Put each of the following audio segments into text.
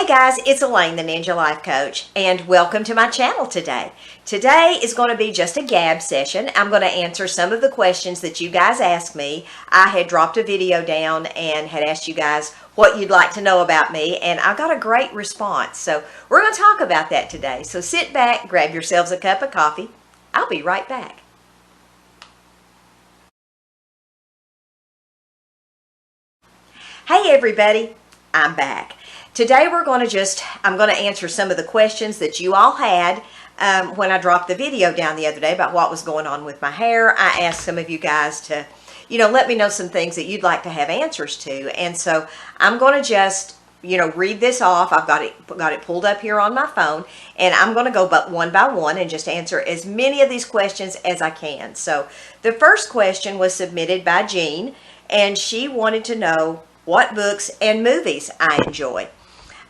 Hey guys, it's Elaine, the Ninja Life Coach, and welcome to my channel today. Today is going to be just a gab session. I'm going to answer some of the questions that you guys asked me. I had dropped a video down and had asked you guys what you'd like to know about me, and I got a great response. So we're going to talk about that today. So sit back, grab yourselves a cup of coffee. I'll be right back. Hey everybody, I'm back. Today I'm going to answer some of the questions that you all had when I dropped the video down the other day about what was going on with my hair. I asked some of you guys to, let me know some things that you'd like to have answers to. And so I'm going to just, read this off. I've got it pulled up here on my phone, and I'm going to go one by one and just answer as many of these questions as I can. So the first question was submitted by Jean, and she wanted to know what books and movies I enjoy.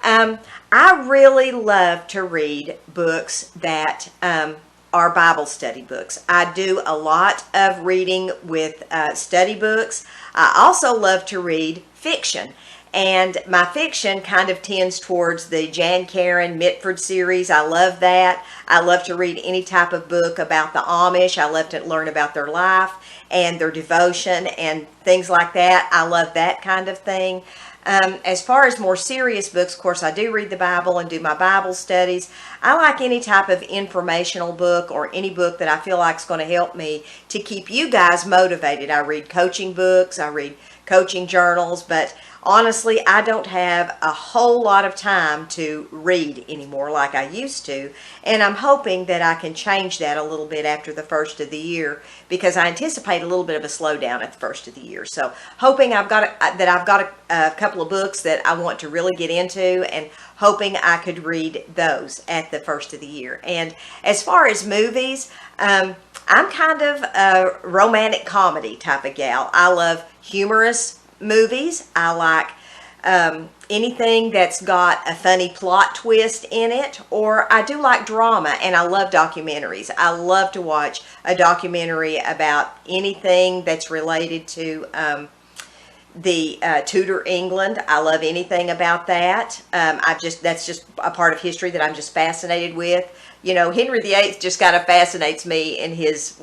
I really love to read books that are Bible study books. I do a lot of reading with study books. I also love to read fiction. And my fiction kind of tends towards the Jan Karen Mitford series. I love that. I love to read any type of book about the Amish. I love to learn about their life and their devotion and things like that. I love that kind of thing. As far as more serious books, of course, I do read the Bible and do my Bible studies. I like any type of informational book or any book that I feel like is going to help me to keep you guys motivated. I read coaching books, I read coaching journals, but honestly, I don't have a whole lot of time to read anymore like I used to, and I'm hoping that I can change that a little bit after the first of the year, because I anticipate a little bit of a slowdown at the first of the year. So hoping I've got a couple of books that I want to really get into, and hoping I could read those at the first of the year. And as far as movies, I'm kind of a romantic comedy type of gal. I love humorous movies. I like anything that's got a funny plot twist in it, or I do like drama, and I love documentaries. I love to watch a documentary about anything that's related to the Tudor England. I love anything about that. That's just a part of history that I'm just fascinated with. Henry VIII just kind of fascinates me in his,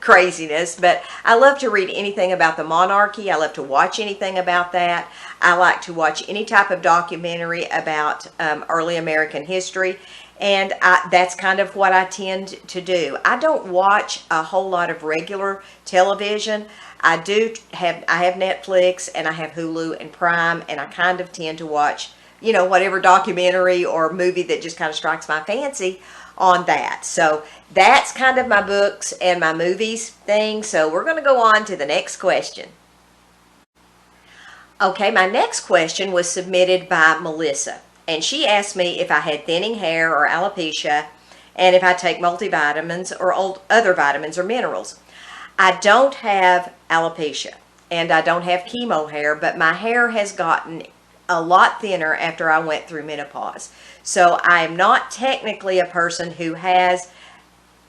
craziness, but I love to read anything about the monarchy. I love to watch anything about that. I like to watch any type of documentary about early American history, and that's kind of what I tend to do. I don't watch a whole lot of regular television. I have Netflix, and I have Hulu and Prime, and I kind of tend to watch whatever documentary or movie that just kind of strikes my fancy on that. So that's kind of my books and my movies thing. So we're going to go on to the next question. Okay, my next question was submitted by Melissa, and she asked me if I had thinning hair or alopecia, and if I take multivitamins or other vitamins or minerals. I don't have alopecia, and I don't have chemo hair, but my hair has gotten a lot thinner after I went through menopause. So I am not technically a person who has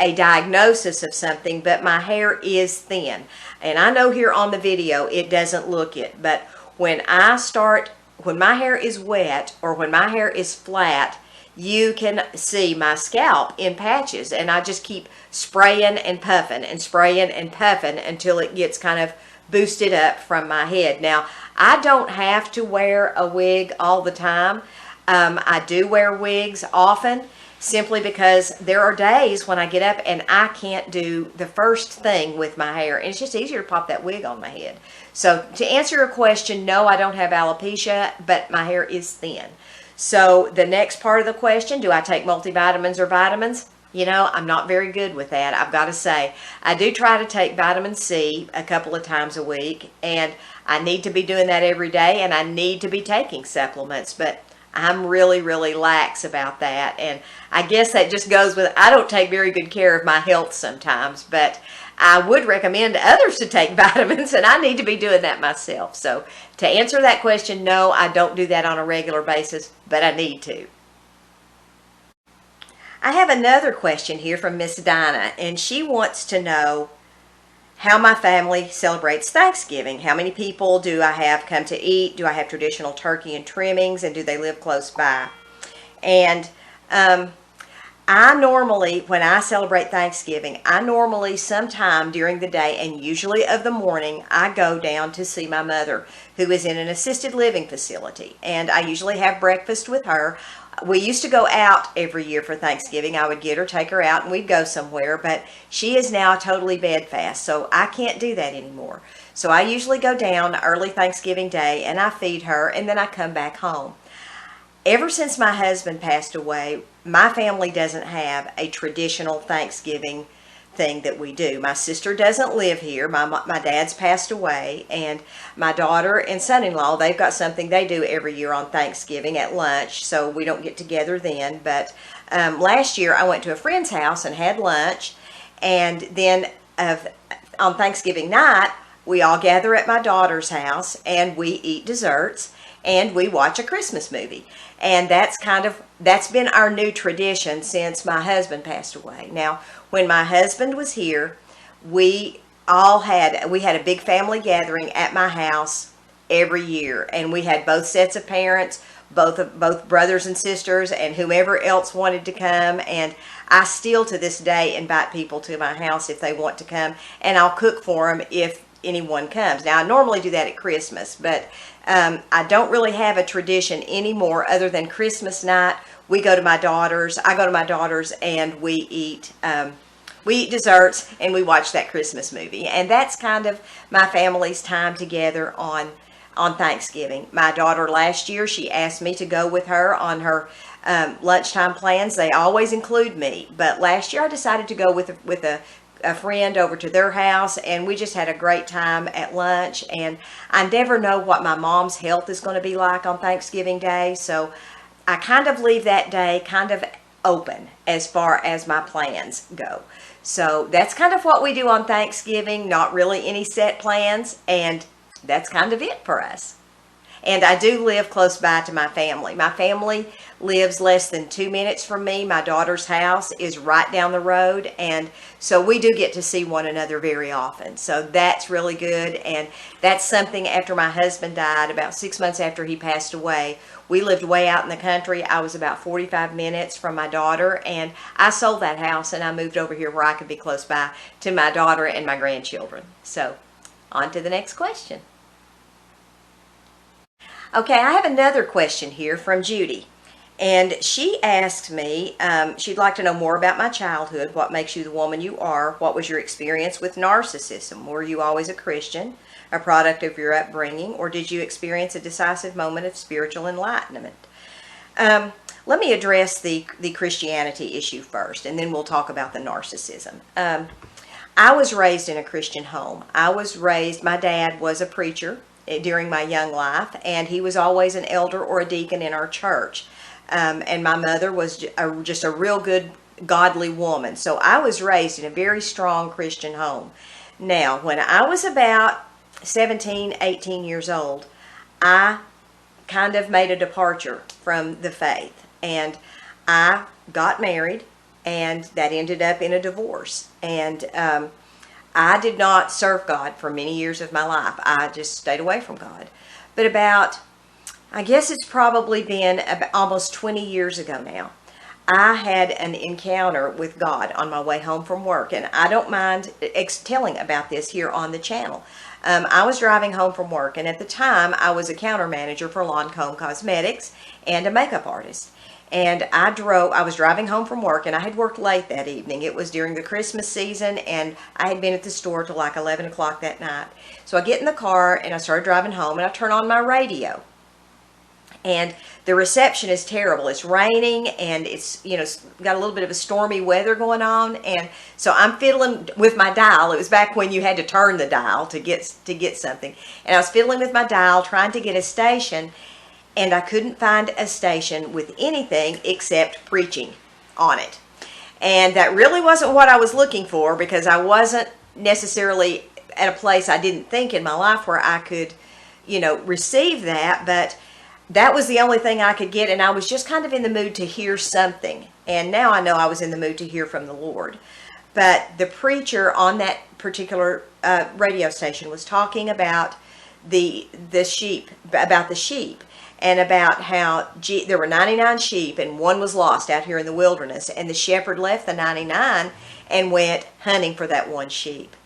a diagnosis of something, but my hair is thin. And I know here on the video it doesn't look it, but when my hair is wet or when my hair is flat, you can see my scalp in patches, and I just keep spraying and puffing and spraying and puffing until it gets kind of boosted up from my head. Now, I don't have to wear a wig all the time. I do wear wigs often, simply because there are days when I get up and I can't do the first thing with my hair, and it's just easier to pop that wig on my head. So to answer your question, no, I don't have alopecia, but my hair is thin. So the next part of the question, do I take multivitamins or vitamins? I'm not very good with that, I've got to say. I do try to take vitamin C a couple of times a week, and I need to be doing that every day, and I need to be taking supplements, but I'm really, really lax about that. And I guess that just goes with, I don't take very good care of my health sometimes, but I would recommend others to take vitamins, and I need to be doing that myself. So to answer that question, no, I don't do that on a regular basis, but I need to. I have another question here from Miss Dinah, and she wants to know how my family celebrates Thanksgiving. How many people do I have come to eat? Do I have traditional turkey and trimmings? And do they live close by? And I normally, when I celebrate Thanksgiving, I normally sometime during the day and usually of the morning, I go down to see my mother who is in an assisted living facility. And I usually have breakfast with her. We used to go out every year for Thanksgiving. I would get her, take her out, and we'd go somewhere. But she is now totally bedfast, so I can't do that anymore. So I usually go down early Thanksgiving Day and I feed her, and then I come back home. Ever since my husband passed away, my family doesn't have a traditional Thanksgiving thing that we do. My sister doesn't live here. My dad's passed away, and my daughter and son-in-law, they've got something they do every year on Thanksgiving at lunch, so we don't get together then. But last year I went to a friend's house and had lunch, and then on Thanksgiving night, we all gather at my daughter's house and we eat desserts and we watch a Christmas movie. And that's been our new tradition since my husband passed away. Now, when my husband was here, we had a big family gathering at my house every year, and we had both sets of parents, both brothers and sisters, and whomever else wanted to come. And I still to this day invite people to my house if they want to come, and I'll cook for them if anyone comes. Now, I normally do that at Christmas, but I don't really have a tradition anymore other than Christmas night. I go to my daughter's, and we eat desserts and we watch that Christmas movie. And that's kind of my family's time together on Thanksgiving. My daughter last year, she asked me to go with her on her lunchtime plans. They always include me, but last year I decided to go with a friend over to their house, and we just had a great time at lunch. And I never know what my mom's health is going to be like on Thanksgiving Day, so I kind of leave that day kind of open as far as my plans go. So that's kind of what we do on Thanksgiving, not really any set plans, and that's kind of it for us. And I do live close by to my family. My family lives less than 2 minutes from me. My daughter's house is right down the road, and so we do get to see one another very often. So that's really good, and that's something after my husband died, about 6 months after he passed away. We lived way out in the country. I was about 45 minutes from my daughter, and I sold that house and I moved over here where I could be close by to my daughter and my grandchildren. So on to the next question. Okay, I have another question here from Judy, and she asked me, she'd like to know more about my childhood. What makes you the woman you are? What was your experience with narcissism? Were you always a Christian, a product of your upbringing, or did you experience a decisive moment of spiritual enlightenment? Let me address the Christianity issue first, and then we'll talk about the narcissism. I was raised in a Christian home. My dad was a preacher during my young life, and he was always an elder or a deacon in our church. And my mother was just a real good, godly woman. So I was raised in a very strong Christian home. Now, when I was about 17, 18 years old, I kind of made a departure from the faith, and I got married, and that ended up in a divorce. And I did not serve God for many years of my life. I just stayed away from God. But I guess it's probably been about almost 20 years ago now, I had an encounter with God on my way home from work. And I don't mind telling about this here on the channel. I was driving home from work, and at the time I was a counter manager for Lancome Cosmetics and a makeup artist. And I was driving home from work, and I had worked late that evening. It was during the Christmas season, and I had been at the store till like 11 o'clock that night. So I get in the car, and I started driving home, and I turn on my radio. And the reception is terrible. It's raining, and it's got a little bit of a stormy weather going on. And so I'm fiddling with my dial. It was back when you had to turn the dial to get something. And I was fiddling with my dial, trying to get a station, and I couldn't find a station with anything except preaching on it. And that really wasn't what I was looking for, because I wasn't necessarily at a place I didn't think in my life where I could, receive that. But that was the only thing I could get, and I was just kind of in the mood to hear something. And now I know I was in the mood to hear from the Lord. but the preacher on that particular radio station was talking about the sheep, and about how there were 99 sheep and one was lost out here in the wilderness, and the shepherd left the 99 and went hunting for that one sheep.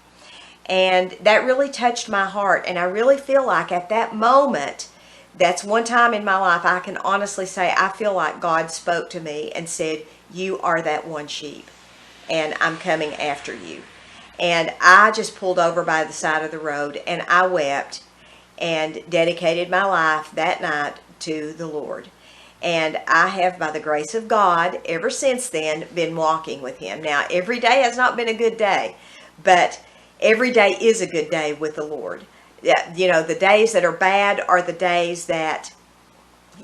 And that really touched my heart, and I really feel like at that moment, that's one time in my life I can honestly say I feel like God spoke to me and said, you are that one sheep, and I'm coming after you. And I just pulled over by the side of the road, and I wept and dedicated my life that night to the Lord. And I have, by the grace of God, ever since then been walking with Him. Now, every day has not been a good day, but every day is a good day with the Lord. You know, the days that are bad are the days that,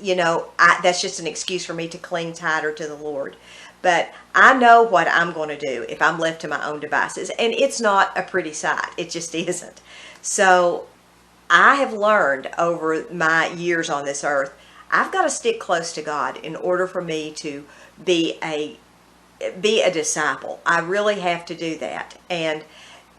you know, that's just an excuse for me to cling tighter to the Lord. But I know what I'm going to do if I'm left to my own devices. And it's not a pretty sight. It just isn't. So I have learned over my years on this earth, I've got to stick close to God in order for me to be a disciple. I really have to do that. And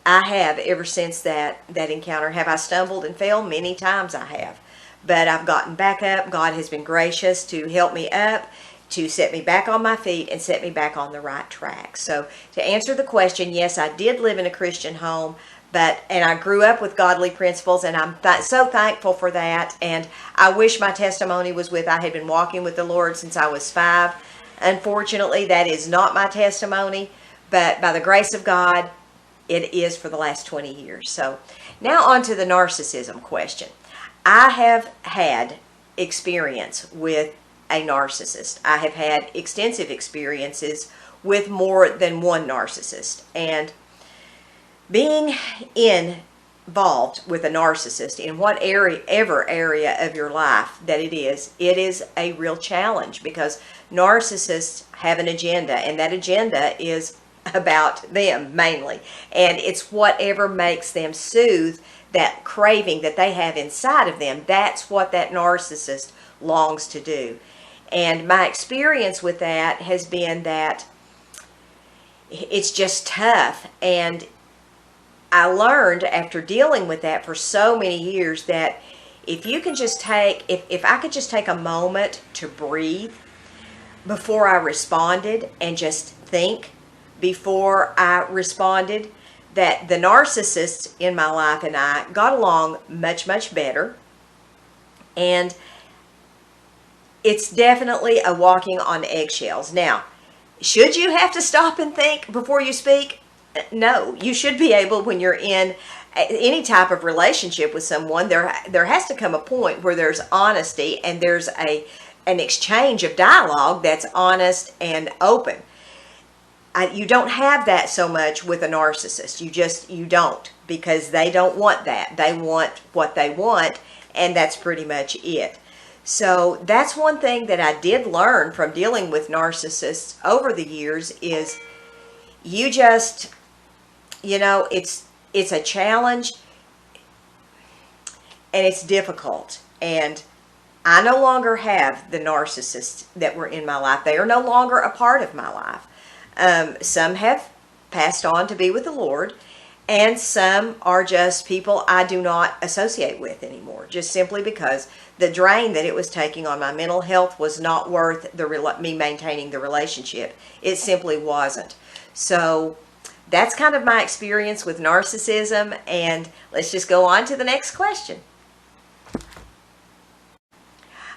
I have ever since that encounter. Have I stumbled and fell? Many times I have. But I've gotten back up. God has been gracious to help me up, to set me back on my feet and set me back on the right track. So to answer the question, yes, I did live in a Christian home, and I grew up with godly principles, and I'm so thankful for that. And I wish my testimony was I had been walking with the Lord since I was 5. Unfortunately, that is not my testimony, but by the grace of God, it is for the last 20 years. So now on to the narcissism question. I have had experience with a narcissist. I have had extensive experiences with more than one narcissist. And being involved with a narcissist in whatever area of your life that it is a real challenge, because narcissists have an agenda, and that agenda is about them mainly. And it's whatever makes them soothe that craving that they have inside of them. That's what that narcissist longs to do. And my experience with that has been that it's just tough. And I learned after dealing with that for so many years that if you can just if I could just take a moment to breathe before I responded and just think before I responded, that the narcissists in my life and I got along much, much better. And it's definitely a walking on eggshells. Now, should you have to stop and think before you speak? No, you should be able, when you're in any type of relationship with someone, there has to come a point where there's honesty and there's an exchange of dialogue that's honest and open. You don't have that so much with a narcissist. You don't, because they don't want that. They want what they want, and that's pretty much it. So that's one thing that I did learn from dealing with narcissists over the years is you just, it's a challenge and it's difficult. And I no longer have the narcissists that were in my life. They are no longer a part of my life. Some have passed on to be with the Lord, and some are just people I do not associate with anymore, just simply because the drain that it was taking on my mental health was not worth me maintaining the relationship. It simply wasn't. So that's kind of my experience with narcissism, and let's just go on to the next question.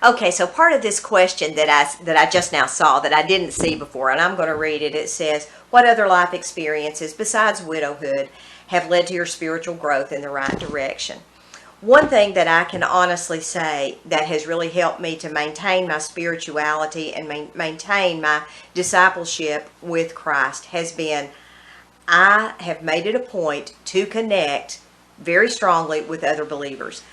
Okay, so part of this question that I just now saw that I didn't see before, and I'm going to read it. It says, what other life experiences besides widowhood have led to your spiritual growth in the right direction? One thing that I can honestly say that has really helped me to maintain my spirituality and maintain my discipleship with Christ has been, I have made it a point to connect very strongly with other believers.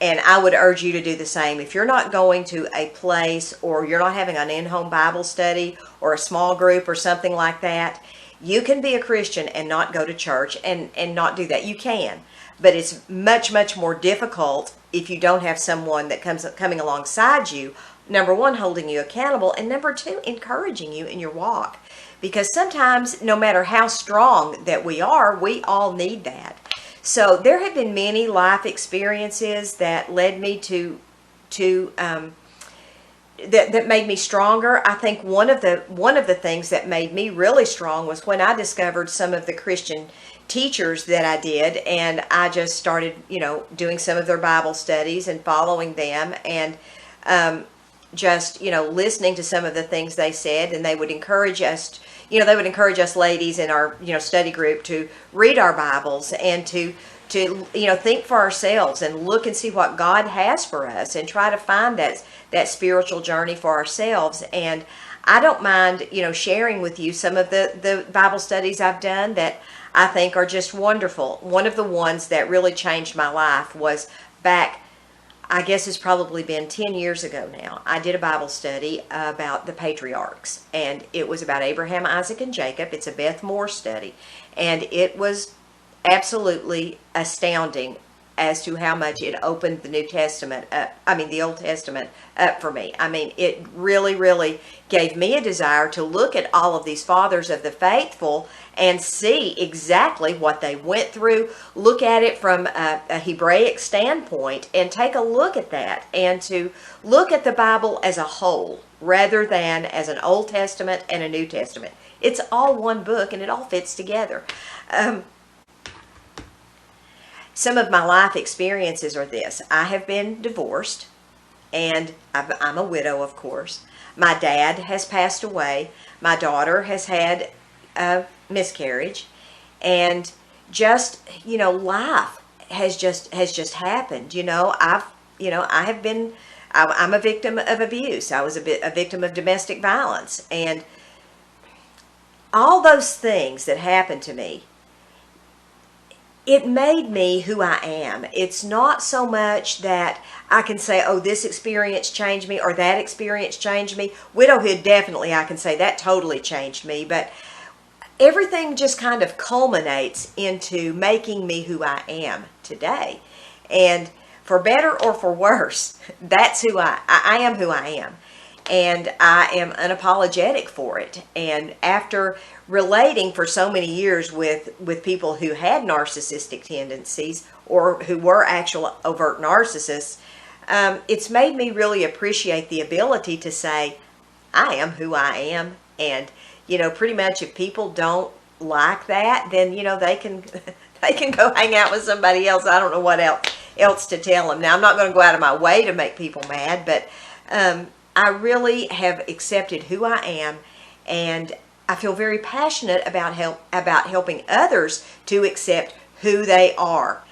And I would urge you to do the same. If you're not going to a place, or you're not having an in-home Bible study or a small group or something like that, you can be a Christian and not go to church and not do that. You can. But it's much, much more difficult if you don't have someone that coming alongside you, number one, holding you accountable, and number two, encouraging you in your walk. because sometimes, no matter how strong that we are, we all need that. So there have been many life experiences that led me to that made me stronger. I think one of the things that made me really strong was when I discovered some of the Christian teachers that I did, and I just started, doing some of their Bible studies and following them, and just, listening to some of the things they said. And they would encourage us, ladies in our, study group to read our Bibles and to think for ourselves and look and see what God has for us and try to find that spiritual journey for ourselves. And I don't mind, sharing with you some of the Bible studies I've done that I think are just wonderful. One of the ones that really changed my life was back, I guess it's probably been 10 years ago now. I did a Bible study about the patriarchs, and it was about Abraham, Isaac, and Jacob. It's a Beth Moore study, and it was absolutely astounding as to how much it opened the New Testament up, the Old Testament up for me. It really, really gave me a desire to look at all of these fathers of the faithful and see exactly what they went through, look at it from a Hebraic standpoint, and take a look at that, and to look at the Bible as a whole rather than as an Old Testament and a New Testament. It's all one book, and it all fits together. Some of my life experiences are this. I have been divorced, and I'm a widow, of course. My dad has passed away. My daughter has had a miscarriage, and just, life has just happened. I'm a victim of abuse. I was a victim of domestic violence, and all those things that happened to me, it made me who I am. It's not so much that I can say, oh, this experience changed me or that experience changed me. Widowhood, definitely, I can say that totally changed me. But everything just kind of culminates into making me who I am today. And for better or for worse, that's who I am who I am. And I am unapologetic for it. And after relating for so many years with people who had narcissistic tendencies or who were actual overt narcissists, it's made me really appreciate the ability to say, I am who I am. And, pretty much if people don't like that, then, they can go hang out with somebody else. I don't know what else to tell them. Now, I'm not going to go out of my way to make people mad, but I really have accepted who I am, and I feel very passionate about helping others to accept who they are.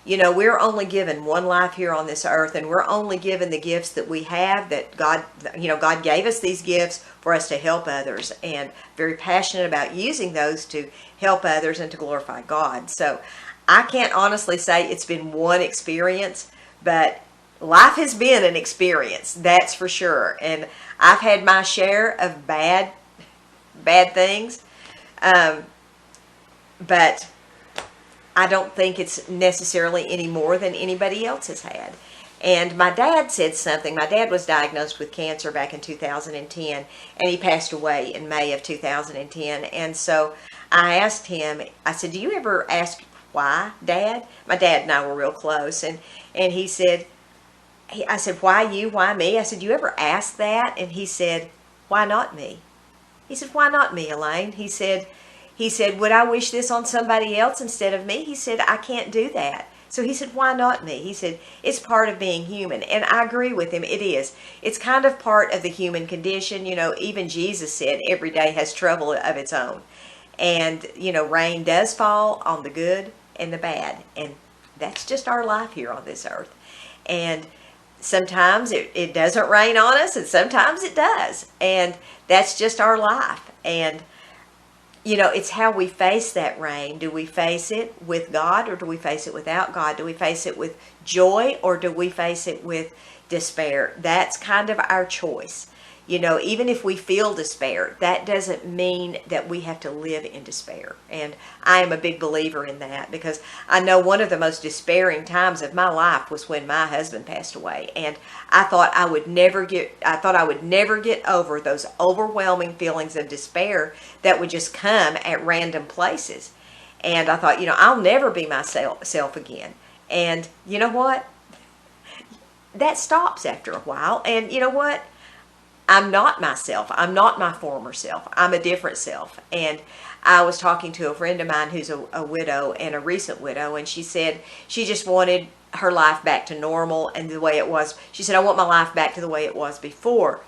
We're only given one life here on this earth, and we're only given the gifts that we have, that God gave us these gifts for us to help others, and very passionate about using those to help others and to glorify God. So I can't honestly say it's been one experience, but life has been an experience, that's for sure. And I've had my share of bad things, but I don't think it's necessarily any more than anybody else has had. And my dad said something. My dad was diagnosed with cancer back in 2010, and he passed away in May of 2010. And so I asked him, I said, do you ever ask why, Dad? My dad and I were real close, and he said, I said, why you, why me? I said, you ever ask that? And he said, why not me? He said, why not me, Elaine? He said, would I wish this on somebody else instead of me? He said, I can't do that. So he said, why not me? He said, it's part of being human. And I agree with him. It is. It's kind of part of the human condition. Even Jesus said every day has trouble of its own. And, rain does fall on the good and the bad. And that's just our life here on this earth. And sometimes it doesn't rain on us, and sometimes it does. And that's just our life. And, it's how we face that rain. Do we face it with God, or do we face it without God? Do we face it with joy, or do we face it with despair? That's kind of our choice. You know, even if we feel despair, that doesn't mean that we have to live in despair. And I am a big believer in that, because I know one of the most despairing times of my life was when my husband passed away. And I thought I would never get over those overwhelming feelings of despair that would just come at random places. And I thought, you know, I'll never be myself again. And you know what? That stops after a while. And you know what? I'm not myself. I'm not my former self. I'm a different self. And I was talking to a friend of mine who's a widow, and a recent widow, and she said she just wanted her life back to normal and the way it was. She said, I want my life back to the way it was before.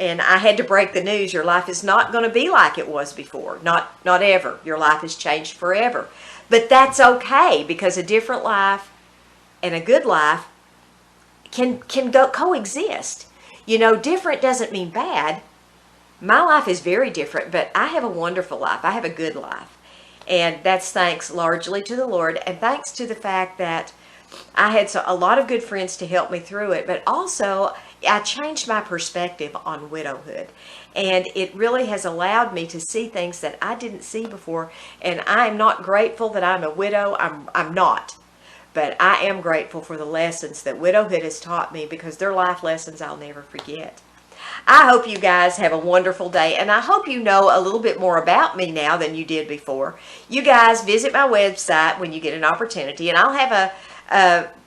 And I had to break the news. Your life is not going to be like it was before. Not ever. Your life has changed forever. But that's okay, because a different life and a good life can coexist. You know, different doesn't mean bad. My life is very different, but I have a wonderful life. I have a good life. And that's thanks largely to the Lord, and thanks to the fact that I had a lot of good friends to help me through it, but also I changed my perspective on widowhood. And it really has allowed me to see things that I didn't see before. And I am not grateful that I'm a widow. I'm not. But I am grateful for the lessons that widowhood has taught me, because they're life lessons I'll never forget. I hope you guys have a wonderful day, and I hope you know a little bit more about me now than you did before. You guys visit my website when you get an opportunity, and I'll have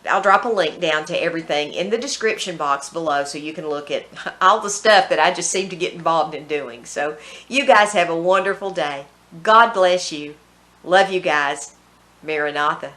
I'll drop a link down to everything in the description box below, so you can look at all the stuff that I just seem to get involved in doing. So you guys have a wonderful day. God bless you. Love you guys. Maranatha.